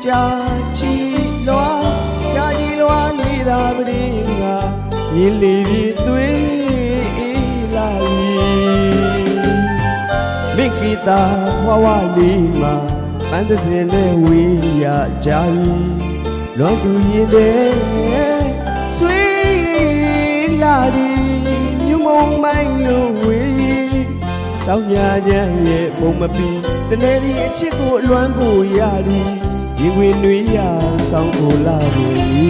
ကြာချီလွာကြာချီလွာလေးသာပရင်းကမြင်လေပြီးသွေးလာပြီမိဂီတာဖွာဝလေးမှာပန်းသစင်နဲ့ဝေးရကြပြီလွန်သူရင်တဲ့ဆွေးလာသည်မြုံမုံမိုင်းလို့ဝေးဆောင်းညာချမ်းရဲ့ပုံမပီတနေ့ဒီအချစ်ကိုအလွမ်းဖို့ရသည်ဒီဝင်နွေးရဆောင်းကိုလာပြီ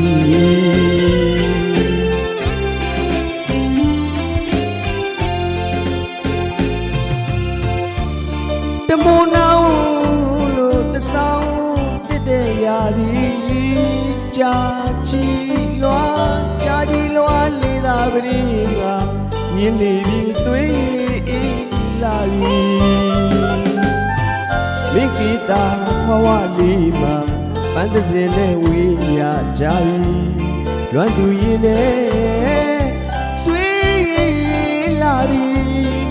တမုံနောင်လို့တဆောင်းတစ်တဲ့ရသည်ကြာချီလွာကြာချီလွာလေးသာပရင်းကမြင်နေပြီးသွေးလာပြီမိဂီတာဖွာဝလေးမှာပန်းသစင်နဲ့ဝေးရကြပြီလွမ်းသူရင်နဲ့ဆွေးလာသည်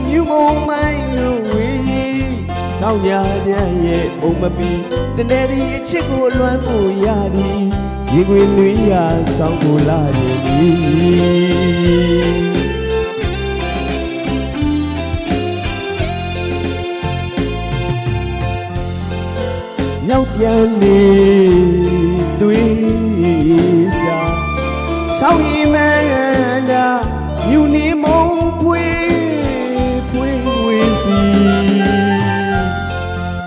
မြုံမုံမိုင်းလို့ဝေးဆောင်းညာပြန်ရဲ့ပုံမပီတနေ့ဒီအချစ်ကိုလွမ်းဖို့ရသည်ရေခွေနွေးရဆောင်းကိုလာနေပြီမြောက်ပြန်နေသွေးစာဆောင်းရီမန္တာမြူနေမုံဖွေးဖွေးဝေးစီ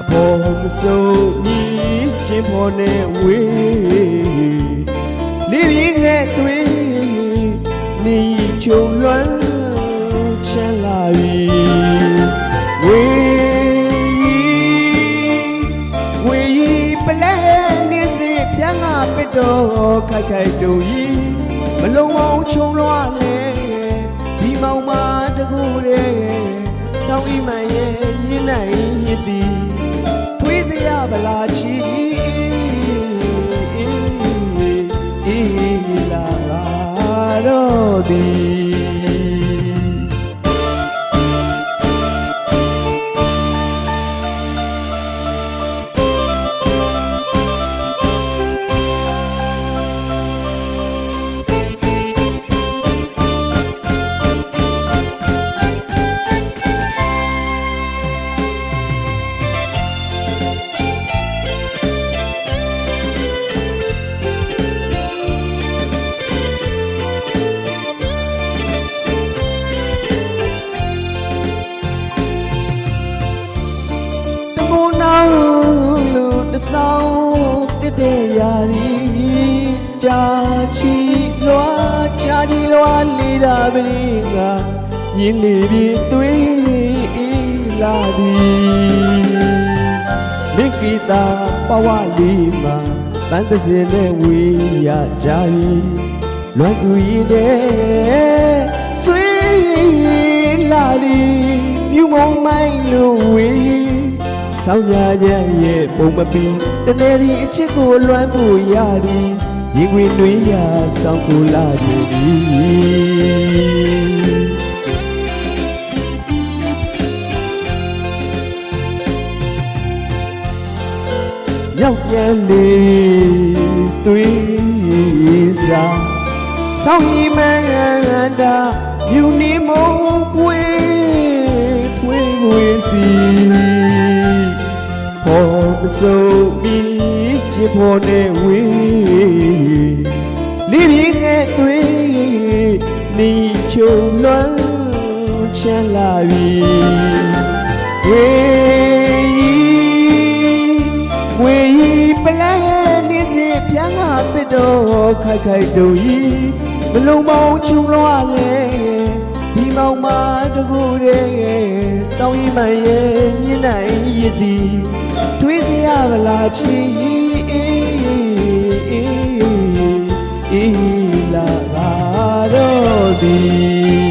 အပေါ်မစိုးညီချင်းပေါ်နဲ့ဝေးလေးရင်းငယ်သွေးနေချုံလွမ်းချမ်းလာပြီဝေးတော့ခိုက်ခိုက်တူကြီးမလုံးမောင်ချုံလွားလေဒီမောင်မတကူတဲ့ချောင်းဤမှန်ရဲ့ညင်းနိုင်ရည်သည်ထွေးစရဗလာချီလာလာတော့သည်ဆောင်းတစ်တဲ့ရာဒီကြာချီလွာကြာချီလွာလေးတာပရင်းကမြင်လေပြီးသွေးလာသည်မိဂီတာပဝလေးမှာပန်းသစင်နဲ့ဝေးရကြပြီလွမ်းသူရင်တဲ့ဆွေးလာသည်မြုံမုံမိုင်းလို့ဝေးဆောင်းညာချမ်းရဲ့ပုံမပီတနေ့ဒီအချစ်ကိုလွမ်းဖို့ရသည်ရေခွေနွေးရဆောင်းကိုလာနေပြီရောက်ပြန်လေသွေးစာဆောင်းရီမန္တာမြူနေမုံပွေဖွေးဝေးစီပေါ်မစိုးပြီးချစ်ဖို့နဲ့ဝေးလေးရင်းငယ်သွေးနေချုံလွမ်းချမ်းလာပြီဝေးပလဲနေစီပြန်ငါပစ်တော့ခိုက်ခိုက်တူကြီးမလုံးမောင်ချုံလွားလေဒီမောင်မတကူတဲ့စောင်းရီမှန်ရဲ့ညင်းနိုင်ရည်သည်ထွေးစရဗလာချီလာလာတော့သည်